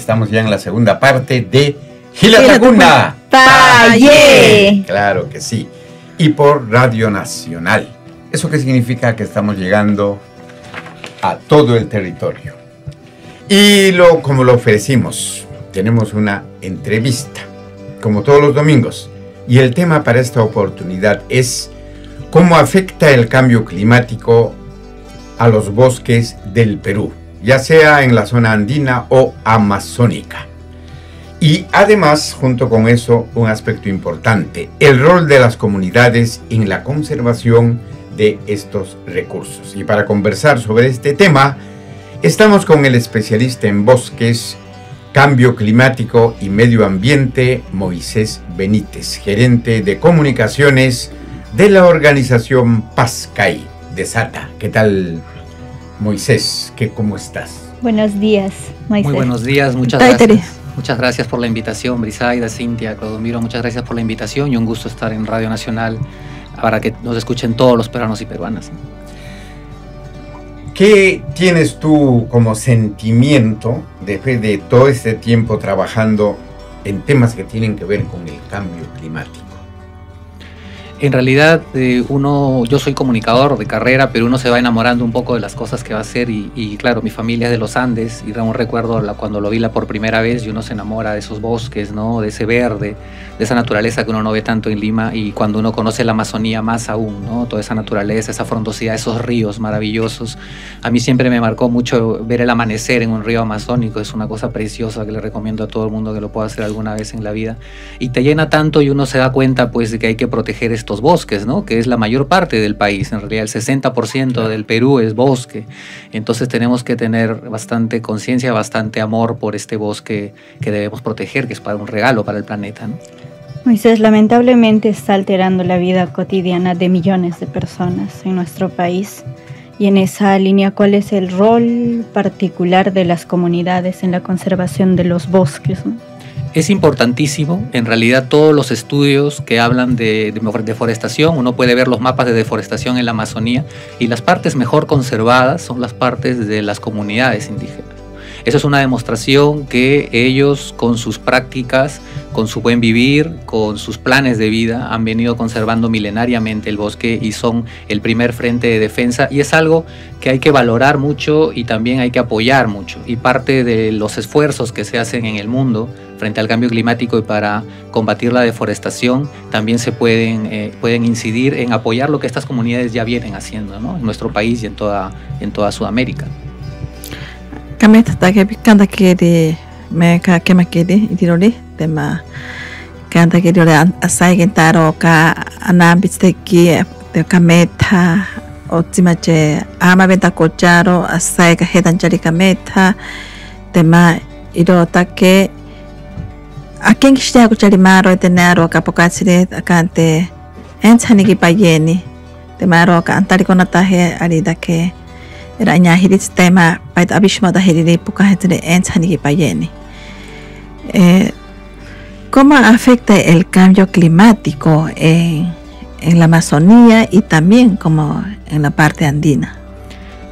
estamos ya en la segunda parte de Gilatacuna Talle. Claro que sí. Y por Radio Nacional. ¿Eso qué significa? Que estamos llegando a todo el territorio. Y como lo ofrecimos, tenemos una entrevista, como todos los domingos. Y el tema para esta oportunidad es cómo afecta el cambio climático a los bosques del Perú, ya sea en la zona andina o amazónica. Y además, junto con eso, un aspecto importante, el rol de las comunidades en la conservación de estos recursos. Y para conversar sobre este tema, estamos con el especialista en bosques, cambio climático y medio ambiente, Moisés Benítez, gerente de comunicaciones de la organización PASCAI de SATA. ¿Qué tal, Moisés? ¿Cómo estás? Buenos días, Moisés. Muy buenos días, muchas gracias. Muchas gracias por la invitación, Brisaida, Cintia, Clodomiro, muchas gracias por la invitación y un gusto estar en Radio Nacional para que nos escuchen todos los peruanos y peruanas. ¿Qué tienes tú como sentimiento después de todo este tiempo trabajando en temas que tienen que ver con el cambio climático? En realidad, yo soy comunicador de carrera, pero uno se va enamorando un poco de las cosas que va a hacer y claro, mi familia es de los Andes y aún recuerdo cuando lo vi por primera vez y uno se enamora de esos bosques, ¿no? De ese verde, de esa naturaleza que uno no ve tanto en Lima y cuando uno conoce la Amazonía más aún, ¿no? Toda esa naturaleza, esa frondosidad, esos ríos maravillosos. A mí siempre me marcó mucho ver el amanecer en un río amazónico, es una cosa preciosa que le recomiendo a todo el mundo que lo pueda hacer alguna vez en la vida y te llena tanto y uno se da cuenta pues de que hay que proteger estos bosques, ¿no? Que es la mayor parte del país, en realidad el 60% del Perú es bosque, entonces tenemos que tener bastante conciencia, bastante amor por este bosque que debemos proteger, que es para un regalo para el planeta, ¿no? Moisés, lamentablemente está alterando la vida cotidiana de millones de personas en nuestro país y en esa línea, ¿cuál es el rol particular de las comunidades en la conservación de los bosques, ¿no? Es importantísimo, en realidad todos los estudios que hablan de deforestación, uno puede ver los mapas de deforestación en la Amazonía y las partes mejor conservadas son las partes de las comunidades indígenas. Eso es una demostración que ellos con sus prácticas, con su buen vivir, con sus planes de vida han venido conservando milenariamente el bosque y son el primer frente de defensa y es algo que hay que valorar mucho y también hay que apoyar mucho y parte de los esfuerzos que se hacen en el mundo frente al cambio climático y para combatir la deforestación también se pueden incidir en apoyar lo que estas comunidades ya vienen haciendo, ¿no? En nuestro país y en toda Sudamérica. Kami tatake kanda kiri meka kema kiri itirori tema kanda kiri ore asai gentaro ka anambisteki te kameta otimache ama benta kocharo asai ka hedanchari kameta tema iro take aken kishte kochari maro tenero kapokatsire akante enchani payeni temaro ka antari konatahe aridake Raña hirit tema pait abishma da hiriri puka hetre enchani payeni. ¿Cómo afecta el cambio climático en la Amazonía y también como en la parte andina?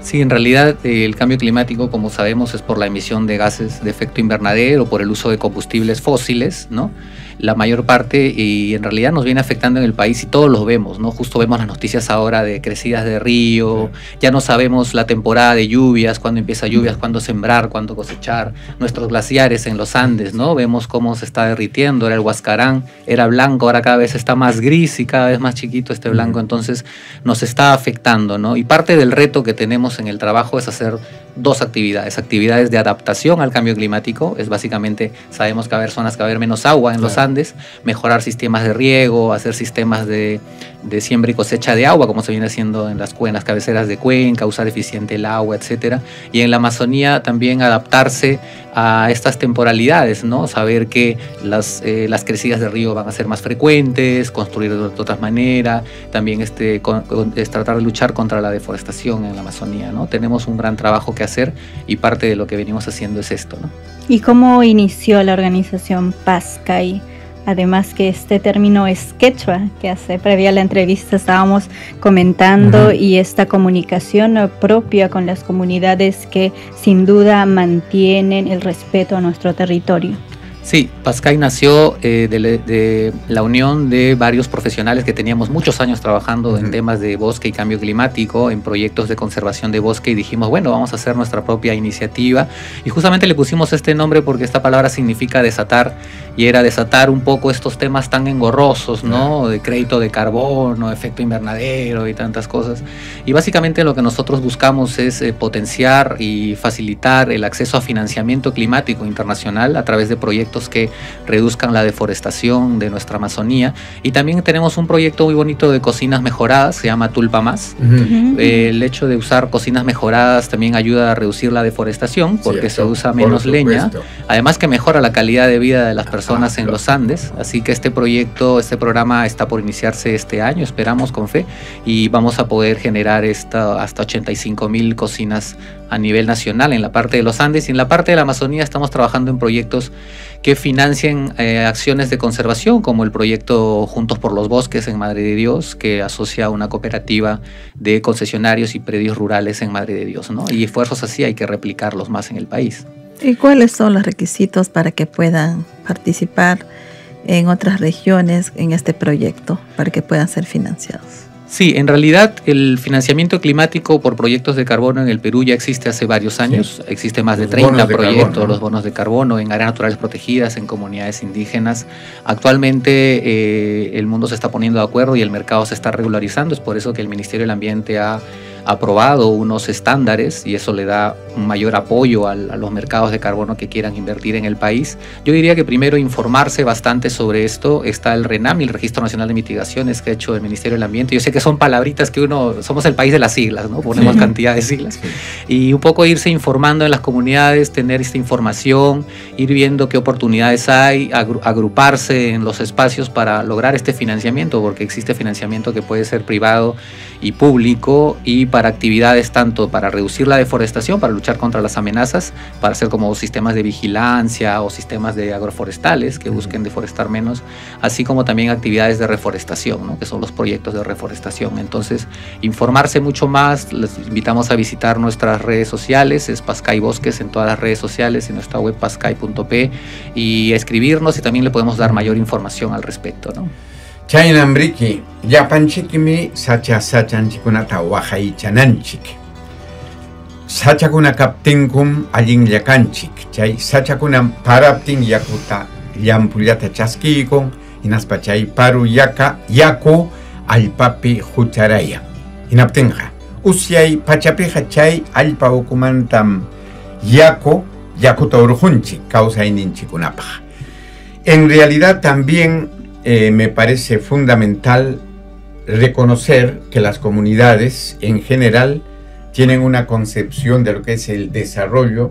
Sí, en realidad el cambio climático, como sabemos, es por la emisión de gases de efecto invernadero, por el uso de combustibles fósiles, ¿no? La mayor parte, y en realidad nos viene afectando en el país y todos los vemos, ¿no? Justo vemos las noticias ahora de crecidas de río, ya no sabemos la temporada de lluvias, cuándo empieza lluvias, cuándo sembrar, cuándo cosechar, nuestros glaciares en los Andes, ¿no? Vemos cómo se está derritiendo, era el Huascarán, era blanco, ahora cada vez está más gris y cada vez más chiquito este blanco, entonces nos está afectando, ¿no? Y parte del reto que tenemos en el trabajo es hacer dos actividades de adaptación al cambio climático, es básicamente, sabemos que va a haber zonas que va a haber menos agua en los Andes, mejorar sistemas de riego, hacer sistemas de siembra y cosecha de agua, como se viene haciendo en las cabeceras de cuenca, usar eficiente el agua, etcétera, y en la Amazonía también adaptarse a estas temporalidades, ¿no? Saber que las crecidas de río van a ser más frecuentes, construir de otra manera, también es tratar de luchar contra la deforestación en la Amazonía, ¿no? Tenemos un gran trabajo que hacer y parte de lo que venimos haciendo es esto, ¿no? ¿Y cómo inició la organización PASCAI Además que este término es quechua, que hace previa a la entrevista estábamos comentando, y esta comunicación propia con las comunidades que sin duda mantienen el respeto a nuestro territorio. Sí, Pascay nació de la unión de varios profesionales que teníamos muchos años trabajando en temas de bosque y cambio climático, en proyectos de conservación de bosque, y dijimos, bueno, vamos a hacer nuestra propia iniciativa, y justamente le pusimos este nombre porque esta palabra significa desatar, y era desatar un poco estos temas tan engorrosos, ¿no? De crédito de carbono, efecto invernadero y tantas cosas. Y básicamente lo que nosotros buscamos es potenciar y facilitar el acceso a financiamiento climático internacional a través de proyectos que reduzcan la deforestación de nuestra Amazonía. Y también tenemos un proyecto muy bonito de cocinas mejoradas, se llama Tulpa Más. El hecho de usar cocinas mejoradas también ayuda a reducir la deforestación porque se usa menos leña, además que mejora la calidad de vida de las personas en los Andes. Así que este programa está por iniciarse este año, esperamos con fe, y vamos a poder generar hasta 85,000 cocinas a nivel nacional en la parte de los Andes, y en la parte de la Amazonía estamos trabajando en proyectos que financien acciones de conservación, como el proyecto Juntos por los Bosques en Madre de Dios, que asocia a una cooperativa de concesionarios y predios rurales en Madre de Dios, ¿no? Y esfuerzos así hay que replicarlos más en el país. ¿Y cuáles son los requisitos para que puedan participar en otras regiones en este proyecto, para que puedan ser financiados? Sí, en realidad el financiamiento climático por proyectos de carbono en el Perú ya existe hace varios años. Sí. Existe más de 30 proyectos, ¿no? Los bonos de carbono en áreas naturales protegidas, en comunidades indígenas. Actualmente el mundo se está poniendo de acuerdo y el mercado se está regularizando. Es por eso que el Ministerio del Ambiente ha aprobado unos estándares, y eso le da un mayor apoyo a los mercados de carbono que quieran invertir en el país. Yo diría que primero informarse bastante sobre esto. Está el RENAMI, el Registro Nacional de Mitigaciones, que ha hecho el Ministerio del Ambiente. Yo sé que son palabritas que somos el país de las siglas, ¿no? Ponemos cantidad de siglas. Y un poco irse informando en las comunidades, tener esta información, ir viendo qué oportunidades hay, agruparse en los espacios para lograr este financiamiento, porque existe financiamiento que puede ser privado y público, y para actividades tanto para reducir la deforestación, para luchar contra las amenazas, para hacer como sistemas de vigilancia o sistemas de agroforestales que busquen deforestar menos, así como también actividades de reforestación, ¿no? Que son los proyectos de reforestación. Entonces, informarse mucho más. Les invitamos a visitar nuestras redes sociales, es Pascay Bosques en todas las redes sociales, en nuestra web pascay.p, y escribirnos, y también le podemos dar mayor información al respecto, ¿no? Chaynambriki, yapanchikmi sachanchikunata waqaychananchik. Sachakuna kaptinkum allin llakanchik. Chay sachakuna paraptin yakuta llampullata chaskikun, hinaspa chay paru yaku allpapi hucharaya. Hinaptinqa usyay pachapiqa chay allpa ukumantam yakuta urqunchik kawsayninchikunapaq. En realidad también me parece fundamental reconocer que las comunidades en general tienen una concepción de lo que es el desarrollo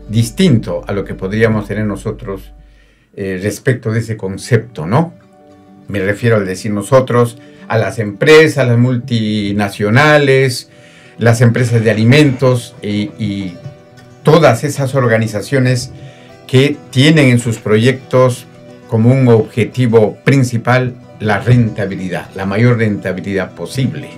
distinto a lo que podríamos tener nosotros respecto de ese concepto, ¿no? Me refiero al decir nosotros, a las empresas, las multinacionales, las empresas de alimentos y todas esas organizaciones que tienen en sus proyectos como un objetivo principal la rentabilidad, la mayor rentabilidad posible.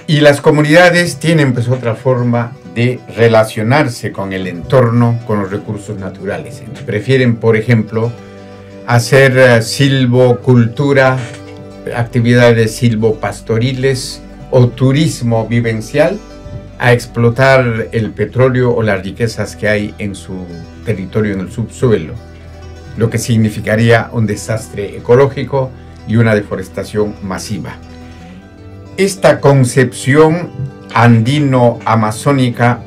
Y las comunidades tienen pues otra forma de relacionarse con el entorno, con los recursos naturales. Prefieren, por ejemplo, hacer silvocultura, actividades silvopastoriles o turismo vivencial, a explotar el petróleo o las riquezas que hay en su territorio, en el subsuelo, lo que significaría un desastre ecológico y una deforestación masiva. Esta concepción andino-amazónica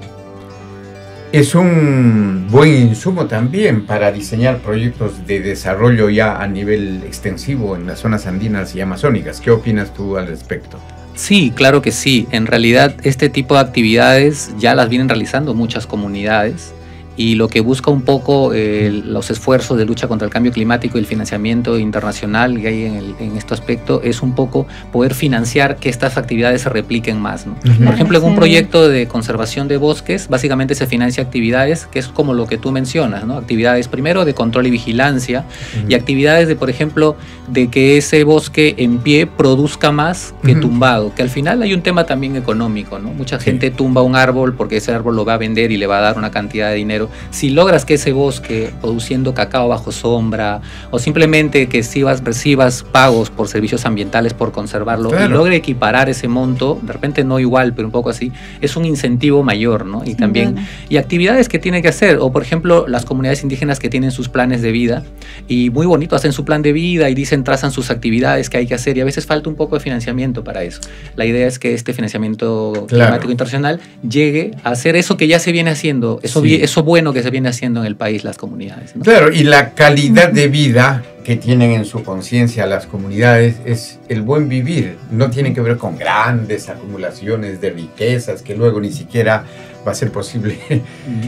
es un buen insumo también para diseñar proyectos de desarrollo ya a nivel extensivo en las zonas andinas y amazónicas. ¿Qué opinas tú al respecto? Sí, claro que sí. En realidad este tipo de actividades ya las vienen realizando muchas comunidades, y lo que busca un poco los esfuerzos de lucha contra el cambio climático y el financiamiento internacional que hay en este aspecto es un poco poder financiar que estas actividades se repliquen más, ¿no? Por ejemplo, en un proyecto de conservación de bosques, básicamente se financia actividades que es como lo que tú mencionas, ¿no? Actividades primero de control y vigilancia y actividades de, por ejemplo, de que ese bosque en pie produzca más que tumbado, que al final hay un tema también económico, ¿no? Mucha gente tumba un árbol porque ese árbol lo va a vender y le va a dar una cantidad de dinero. Si logras que ese bosque produciendo cacao bajo sombra o simplemente que recibas pagos por servicios ambientales por conservarlo y logre equiparar ese monto, de repente no igual, pero un poco así, es un incentivo mayor, ¿no? Y también, y actividades que tiene que hacer, o por ejemplo, las comunidades indígenas que tienen sus planes de vida y muy bonito, hacen su plan de vida y dicen, trazan sus actividades que hay que hacer y a veces falta un poco de financiamiento para eso. La idea es que este financiamiento climático internacional llegue a hacer eso que ya se viene haciendo, eso bueno que se viene haciendo en el país, las comunidades, ¿no? Claro, y la calidad de vida que tienen en su conciencia las comunidades es el buen vivir. No tiene que ver con grandes acumulaciones de riquezas que luego ni siquiera va a ser posible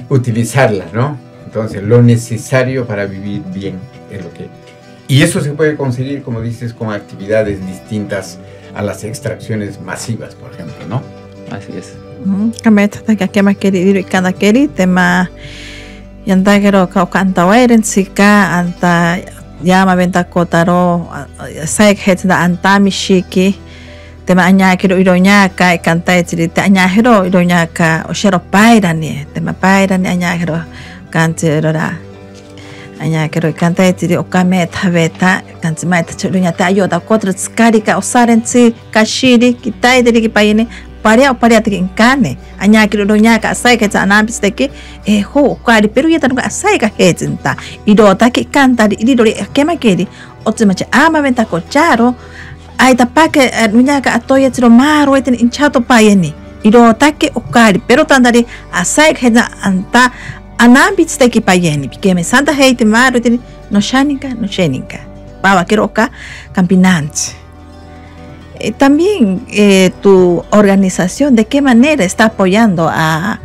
utilizarlas, ¿no? Entonces, lo necesario para vivir bien es lo que... Y eso se puede conseguir, como dices, con actividades distintas a las extracciones masivas, por ejemplo, ¿no? Así es. Tema yandagero kaukanta wairen sika anta yama venta kotaro saik hetda anta mishiki tema anyakiro iroñaka ikanta etirite anyahiro iroñaka oshero pairani tema pairani anyahiro kantirora anyakiro ikanta etiri okame thaveta kantima etchurunya ta ayoda kotra tskarika osarensi kashiri kitaidiri kipayini paria te encane aña que lo ñaca sai que tan piste que ho kwari pero ya tan sai ka hezinta idota que canta idori que ma queri otsemache ama venta cocharo ai ta pa que ñaca atoya tiro maro eten hinchato payeni idota que okari pero tandari asai que anta anambiste que payeni que me santa heite maro eten no shaninka baba quiero acá campinante. También tu organización, ¿de qué manera está apoyando a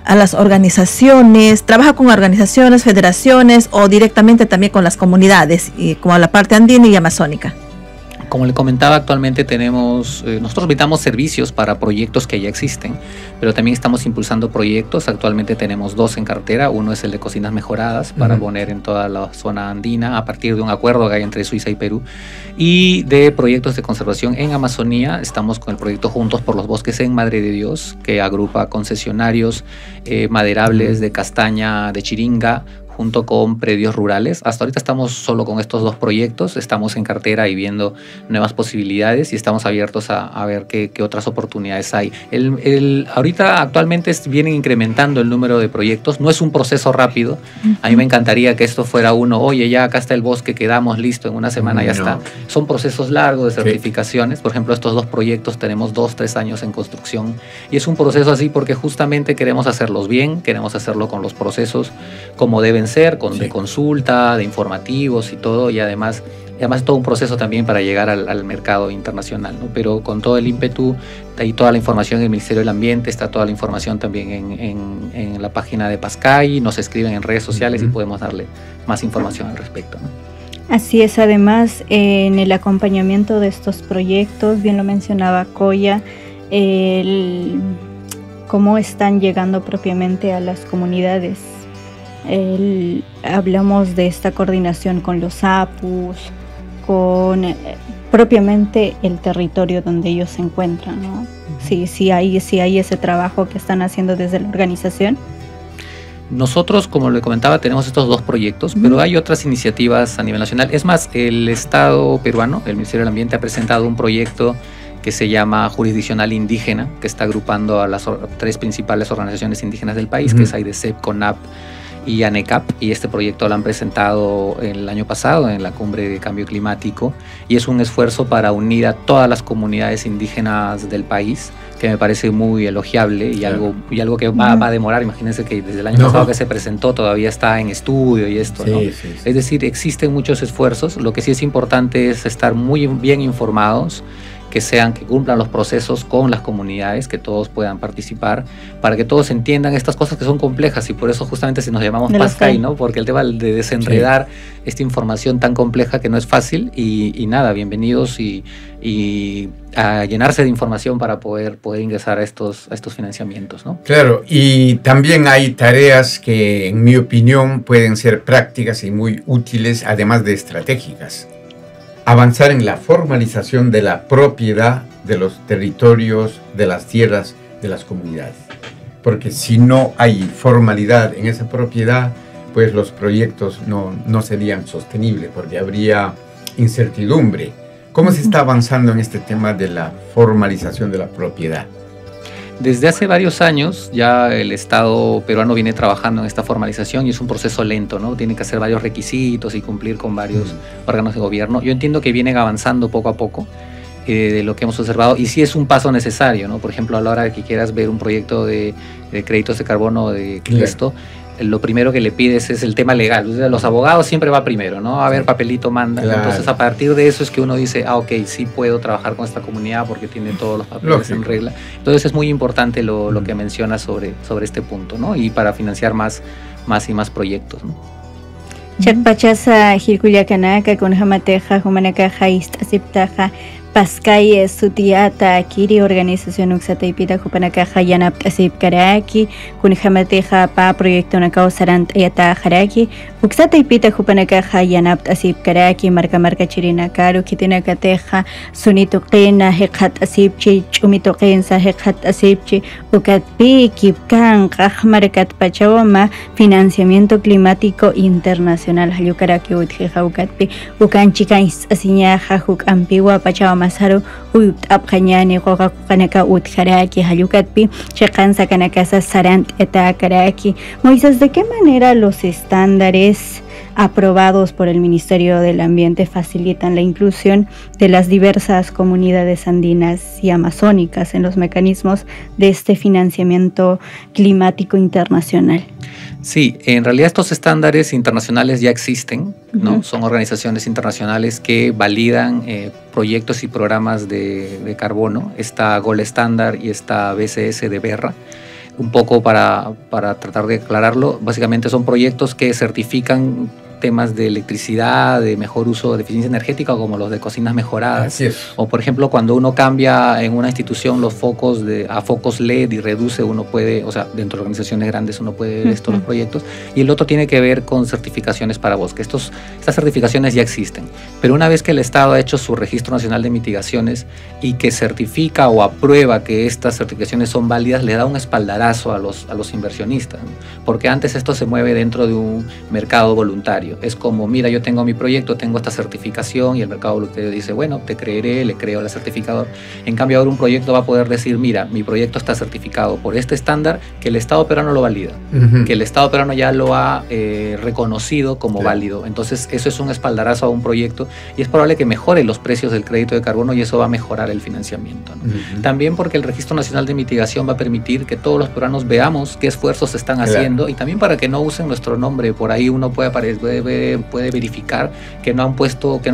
las organizaciones? ¿Trabaja con organizaciones, federaciones o directamente también con las comunidades, y como la parte andina y amazónica? Como le comentaba, actualmente nosotros brindamos servicios para proyectos que ya existen, pero también estamos impulsando proyectos. Actualmente tenemos 2 en cartera. Uno es el de cocinas mejoradas para poner en toda la zona andina a partir de un acuerdo que hay entre Suiza y Perú. Y de proyectos de conservación en Amazonía, estamos con el proyecto Juntos por los Bosques en Madre de Dios, que agrupa concesionarios maderables de castaña, de chiringa, junto con predios rurales. Hasta ahorita estamos solo con estos 2 proyectos, estamos en cartera y viendo nuevas posibilidades y estamos abiertos a ver qué otras oportunidades hay. Ahorita actualmente vienen incrementando el número de proyectos, no es un proceso rápido. A mí me encantaría que esto fuera oye, ya acá está el bosque, quedamos listo, en una semana ya está. Son procesos largos de certificaciones. Por ejemplo, estos 2 proyectos tenemos 2-3 años en construcción y es un proceso así porque justamente queremos hacerlos bien, queremos hacerlo con los procesos como deben ser, de consulta, de informativos y todo, y además todo un proceso también para llegar al mercado internacional, ¿no? Pero con todo el ímpetu y toda la información en el Ministerio del Ambiente, está toda la información también en la página de Pascay, nos escriben en redes sociales y podemos darle más información al respecto, ¿no? Así es, además en el acompañamiento de estos proyectos, bien lo mencionaba Coya, cómo están llegando propiamente a las comunidades. Hablamos de esta coordinación con los APUs, con propiamente el territorio donde ellos se encuentran, ¿no? Sí hay ese trabajo que están haciendo desde la organización. Nosotros, como le comentaba, tenemos estos 2 proyectos, pero hay otras iniciativas a nivel nacional. Es más, el Estado peruano, el Ministerio del Ambiente, ha presentado un proyecto que se llama Jurisdiccional Indígena, que está agrupando a las 3 principales organizaciones indígenas del país, que es AIDESEP, CONAP y ANECAP, y este proyecto lo han presentado el año pasado en la Cumbre de Cambio Climático, y es un esfuerzo para unir a todas las comunidades indígenas del país, que me parece muy elogiable y algo que va a demorar. Imagínense que desde el año pasado que se presentó todavía está en estudio y esto, ¿no? Sí. Es decir, existen muchos esfuerzos. Lo que sí es importante es estar muy bien informados que cumplan los procesos con las comunidades, que todos puedan participar, para que todos entiendan estas cosas que son complejas, y por eso justamente si nos llamamos PASCAI, ¿no? Porque el tema de desenredar esta información tan compleja que no es fácil, y nada, bienvenidos y a llenarse de información para poder ingresar a estos financiamientos, ¿no? Claro, y también hay tareas que, en mi opinión, pueden ser prácticas y muy útiles, además de estratégicas. Avanzar en la formalización de la propiedad de los territorios, de las tierras, de las comunidades. Porque si no hay formalidad en esa propiedad, pues los proyectos no serían sostenibles, porque habría incertidumbre. ¿Cómo se está avanzando en este tema de la formalización de la propiedad? Desde hace varios años ya el Estado peruano viene trabajando en esta formalización, y es un proceso lento, ¿no? Tiene que hacer varios requisitos y cumplir con varios órganos de gobierno. Yo entiendo que vienen avanzando poco a poco de lo que hemos observado, y sí es un paso necesario, ¿no? Por ejemplo, a la hora de que quieras ver un proyecto de créditos de carbono de esto, lo primero que le pides es el tema legal. O sea, los abogados siempre va primero, ¿no? A ver, papelito manda. Claro. Entonces, a partir de eso es que uno dice, ok, sí puedo trabajar con esta comunidad porque tiene todos los papeles en regla. Entonces, es muy importante lo que mencionas sobre este punto, ¿no? Y para financiar más y más proyectos, ¿no? Chakpachasa, Hilkuyakanaka, Kunhamateja, Humanakaja, Istasiptaja, PASCAI Sutiata Kiri Organización Uxataipita Jupanakaja Yanap Asip Karaki Kunjamateja Pa Proyecto Nakao Sarant Yata Haraki Uxataipita Jupanakaja Yanap Asip Karaki Marca Chirina Karu Kitinakateja Sunitoqena Hekat Asipchi Chumitoqensa Hekat Asipchi Ukatpi Kipkan Kajmarkat Pachawama Financiamiento Climático Internacional Hayukaraki Utjeja Ukatpi Ukanchikais Asiñaja Juk Ampiwa Pachawama Masaru uyup apqañani qoqakuqanaka utjaraki hayukatpi chiqansa kanakasa sarant etakaraki. Moisés, ¿de qué manera los estándares aprobados por el Ministerio del Ambiente facilitan la inclusión de las diversas comunidades andinas y amazónicas en los mecanismos de este financiamiento climático internacional? Sí, en realidad estos estándares internacionales ya existen, ¿no? Son organizaciones internacionales que validan proyectos y programas de carbono. Está Gold Standard y está BCS de Berra. Un poco para tratar de aclararlo, básicamente son proyectos que certifican temas de electricidad, de mejor uso de eficiencia energética, como los de cocinas mejoradas. Así es. O, por ejemplo, cuando uno cambia en una institución los focos a focos LED y reduce, uno puede, o sea, dentro de organizaciones grandes uno puede ver estos los proyectos. Y el otro tiene que ver con certificaciones para bosque. Estas certificaciones ya existen, pero una vez que el Estado ha hecho su Registro Nacional de Mitigaciones y que certifica o aprueba que estas certificaciones son válidas, le da un espaldarazo a los inversionistas, ¿no? Porque antes esto se mueve dentro de un mercado voluntario. Es como, mira, yo tengo mi proyecto, tengo esta certificación, y el mercado voluntario dice, bueno, te creeré, le creo al certificador. En cambio, ahora un proyecto va a poder decir, mira, mi proyecto está certificado por este estándar, que el Estado peruano lo valida, que el Estado peruano ya lo ha reconocido como válido. Entonces, eso es un espaldarazo a un proyecto, y es probable que mejore los precios del crédito de carbono, y eso va a mejorar el financiamiento, ¿no? También porque el Registro Nacional de Mitigación va a permitir que todos los peruanos veamos qué esfuerzos se están haciendo, y también para que no usen nuestro nombre. Por ahí uno puede verificar que no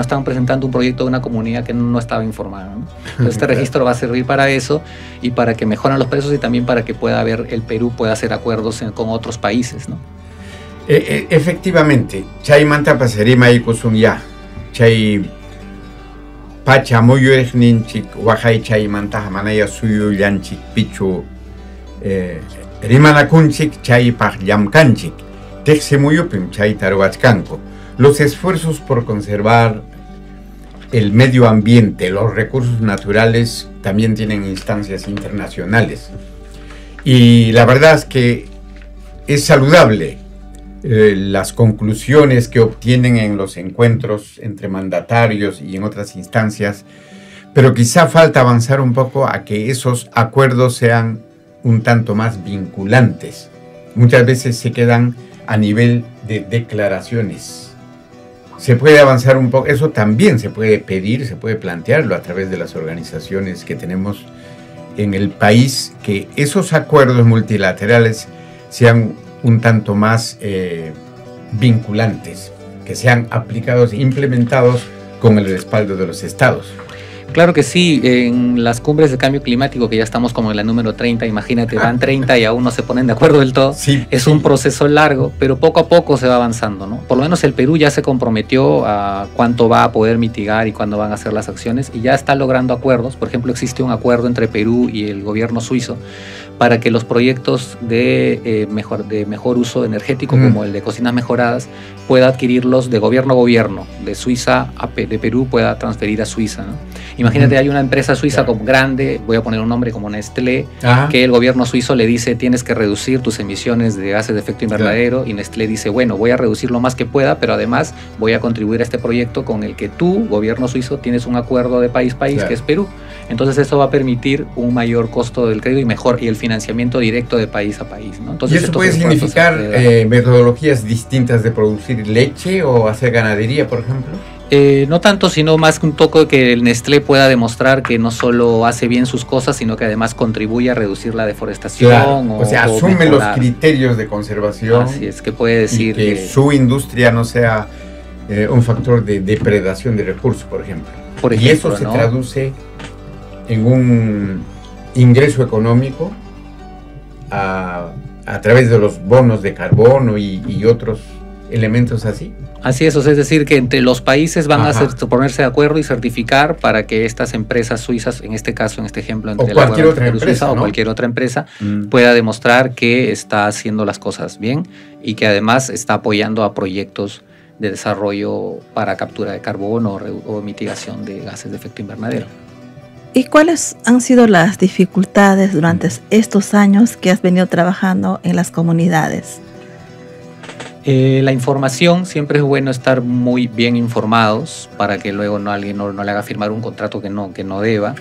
están presentando un proyecto de una comunidad que no estaba informada, ¿no? Entonces, este registro va a servir para eso, y para que mejoren los precios, y también para que el Perú pueda hacer acuerdos con otros países, ¿no? Efectivamente, chay manta pasarima y kusunya, chay pacha moyuechninchik wajay chay manta hamanaya suyu yanchik pichu rimanakunchik chay pajyamkanchik texemuyupim chay taruachkanko. Los esfuerzos por conservar el medio ambiente, los recursos naturales, también tienen instancias internacionales. Y la verdad es que es saludable las conclusiones que obtienen en los encuentros entre mandatarios y en otras instancias, pero quizá falta avanzar un poco a que esos acuerdos sean un tanto más vinculantes. Muchas veces se quedan a nivel de declaraciones. Se puede avanzar un poco, eso también se puede pedir, se puede plantearlo a través de las organizaciones que tenemos en el país, que esos acuerdos multilaterales sean un tanto más vinculantes, que sean aplicados e implementados con el respaldo de los estados. Claro que sí, en las cumbres de cambio climático, que ya estamos como en la número 30, imagínate, van 30 y aún no se ponen de acuerdo del todo. Sí, es sí. un proceso largo, pero poco a poco se va avanzando, ¿no? Por lo menos el Perú ya se comprometió a cuánto va a poder mitigar y cuándo van a hacer las acciones, y ya está logrando acuerdos. Por ejemplo, existe un acuerdo entre Perú y el gobierno suizo para que los proyectos de mejor uso energético, como el de cocinas mejoradas, pueda adquirirlos de gobierno a gobierno, de Suiza de Perú pueda transferir a Suiza, ¿no? Imagínate, hay una empresa suiza como grande, voy a poner un nombre como Nestlé, que el gobierno suizo le dice tienes que reducir tus emisiones de gases de efecto invernadero, y Nestlé dice, bueno, voy a reducir lo más que pueda, pero además voy a contribuir a este proyecto con el que tú, gobierno suizo, tienes un acuerdo de país-país, que es Perú. Entonces eso va a permitir un mayor costo del crédito y el financiamiento directo de país a país, ¿no? Entonces, ¿y eso puede significar metodologías distintas de producir leche o hacer ganadería, por ejemplo? No tanto, sino más un poco que el Nestlé pueda demostrar que no solo hace bien sus cosas, sino que además contribuye a reducir la deforestación. Claro. O sea, asume los criterios de conservación. Así es, que puede decir y que su industria no sea un factor de depredación de recursos, por ejemplo. Y eso se traduce en un ingreso económico a través de los bonos de carbono y otros elementos así. Así es, o sea, es decir, que entre los países van a ponerse de acuerdo y certificar para que estas empresas suizas, en este caso, en este ejemplo, entre cualquier otra empresa, o cualquier otra empresa, pueda demostrar que está haciendo las cosas bien y que además está apoyando a proyectos de desarrollo para captura de carbono o mitigación de gases de efecto invernadero. ¿Y cuáles han sido las dificultades durante estos años que has venido trabajando en las comunidades? La información, siempre es bueno estar muy bien informados para que luego alguien no le haga firmar un contrato que no deba.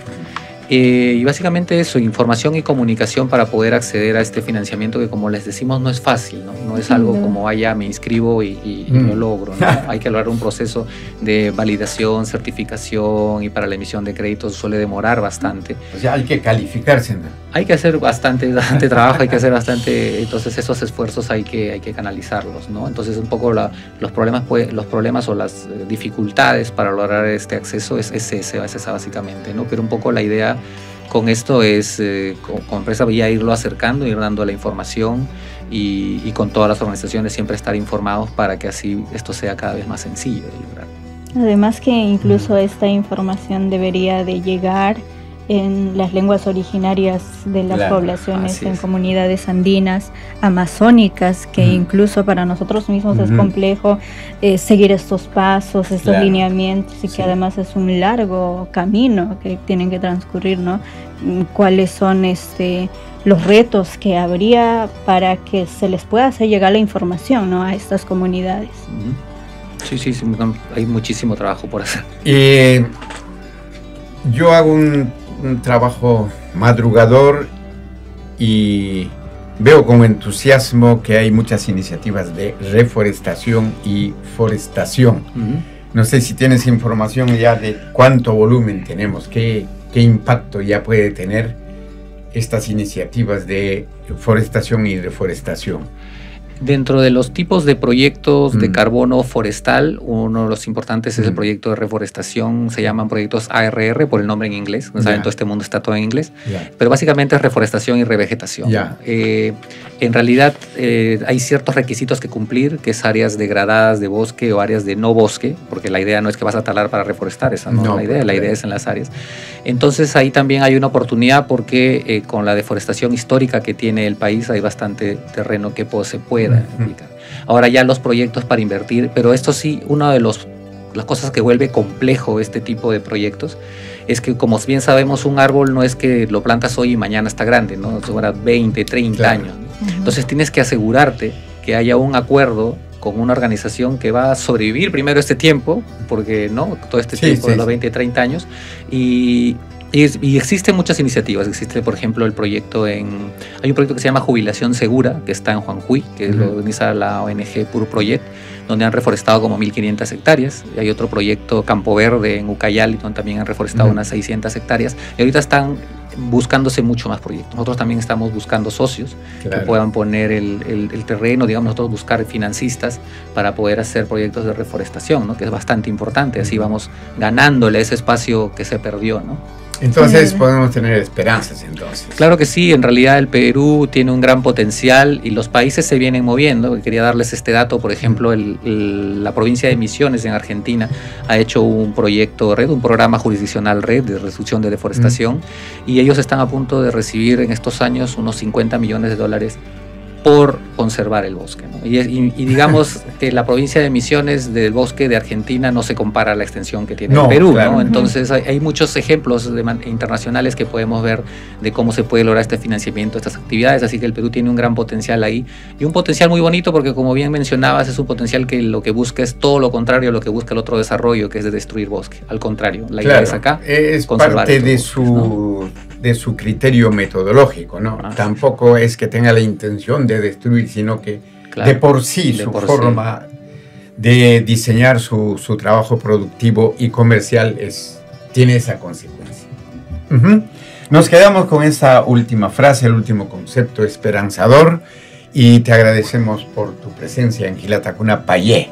Y básicamente eso, información y comunicación para poder acceder a este financiamiento que, como les decimos, no es fácil, no es algo como vaya, me inscribo y lo logro, ¿no? Hay que lograr un proceso de validación, certificación, y para la emisión de créditos suele demorar bastante. O sea, hay que calificarse, ¿no? Hay que hacer bastante trabajo, hay que hacer bastante, entonces esos esfuerzos hay que canalizarlos, ¿no? Entonces un poco los problemas o las dificultades para lograr este acceso es esa básicamente, ¿no? Pero un poco la idea con esto es, con empresa, ya irlo acercando, ir dando la información y con todas las organizaciones siempre estar informados para que así esto sea cada vez más sencillo de lograr. Además que incluso esta información debería de llegar en las lenguas originarias de las poblaciones, en comunidades andinas, amazónicas, que incluso para nosotros mismos es complejo seguir estos pasos, estos lineamientos, y que además es un largo camino que tienen que transcurrir, ¿no? ¿Cuáles son los retos que habría para que se les pueda hacer llegar la información, ¿no?, a estas comunidades? Sí, hay muchísimo trabajo por hacer. Yo hago un trabajo madrugador y veo con entusiasmo que hay muchas iniciativas de reforestación y forestación. No sé si tienes información ya de cuánto volumen tenemos, qué impacto ya puede tener estas iniciativas de forestación y reforestación. Dentro de los tipos de proyectos de carbono forestal, uno de los importantes es el proyecto de reforestación. Se llaman proyectos ARR por el nombre en inglés. En todo este mundo está todo en inglés. Pero básicamente es reforestación y revegetación. En realidad hay ciertos requisitos que cumplir, que es áreas degradadas de bosque o áreas de no bosque, porque la idea no es que vas a talar para reforestar, esa no es la idea es en las áreas. Entonces ahí también hay una oportunidad porque con la deforestación histórica que tiene el país hay bastante terreno que se puede aplicar. Ahora ya los proyectos para invertir, pero esto sí, una de las cosas que vuelve complejo este tipo de proyectos es que, como bien sabemos, un árbol no es que lo plantas hoy y mañana está grande, ¿no? Dura 20, 30 años. Entonces tienes que asegurarte que haya un acuerdo con una organización que va a sobrevivir primero este tiempo, porque todo este tiempo de los 20, 30 años, y existen muchas iniciativas. Existe, por ejemplo, hay un proyecto que se llama Jubilación Segura, que está en Juanjuy, que lo organiza la ONG Puro Project, donde han reforestado como 1.500 hectáreas. Y hay otro proyecto, Campo Verde, en Ucayali, donde también han reforestado unas 600 hectáreas. Y ahorita están buscándose mucho más proyectos. Nosotros también estamos buscando socios que puedan poner el terreno, digamos, nosotros buscar financistas para poder hacer proyectos de reforestación, ¿no? Que es bastante importante, así vamos ganándole ese espacio que se perdió, ¿no? Entonces podemos tener esperanzas entonces. Claro que sí, en realidad el Perú tiene un gran potencial y los países se vienen moviendo. Quería darles este dato, por ejemplo, la provincia de Misiones en Argentina ha hecho un proyecto red, un programa jurisdiccional red de reducción de deforestación y ellos están a punto de recibir en estos años unos 50 millones de dólares por conservar el bosque, ¿no? Y digamos que la provincia de Misiones del bosque de Argentina no se compara a la extensión que tiene el Perú, claro, ¿no? Entonces hay muchos ejemplos internacionales que podemos ver de cómo se puede lograr este financiamiento, estas actividades, así que el Perú tiene un gran potencial ahí y un potencial muy bonito porque, como bien mencionabas, es un potencial que lo que busca es todo lo contrario a lo que busca el otro desarrollo, que es de destruir bosque. Al contrario, la idea es acá es parte de su criterio metodológico, ¿no? Tampoco es que tenga la intención de destruir, sino que de por sí su forma de diseñar su trabajo productivo y comercial tiene esa consecuencia. Nos quedamos con esa última frase, el último concepto esperanzador, y te agradecemos por tu presencia en Quilatacuna Payé.